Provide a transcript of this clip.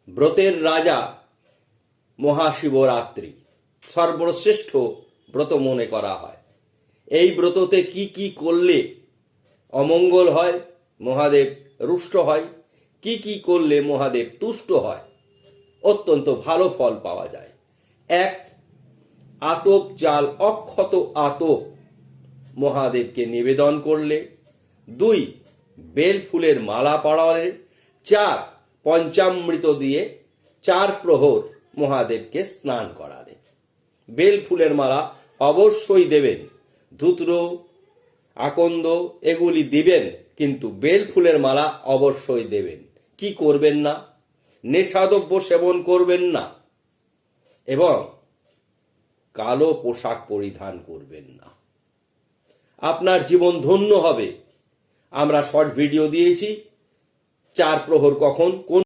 ব্রতের রাজা মহাশিবরাত্রি সর্বশ্রেষ্ঠ ব্রত মনে করা হয়। এই ব্রততে কি কি করলে অমঙ্গল হয়, মহাদেব রুষ্ট হয়, কি কি করলে মহাদেব তুষ্ট হয়, অত্যন্ত ভালো ফল পাওয়া যায়। 1. আতপ চাল, অক্ষত আতপ মহাদেবকে নিবেদন করলে। 2. বেল ফুলের মালা পরালে। 4. পঞ্চামৃত দিয়ে 4 প্রহর মহাদেবকে স্নান করালে। বেল ফুলের মালা অবশ্যই দেবেন। ধূত্র, আকন্দ এগুলি দিবেন, কিন্তু বেল ফুলের মালা অবশ্যই দেবেন। কি করবেন না? নেশাদ্রব্য সেবন করবেন না এবং কালো পোশাক পরিধান করবেন না। আপনার জীবন ধন্য হবে। আমরা শর্ট ভিডিও দিয়েছি 4 প্রহর কখন কোন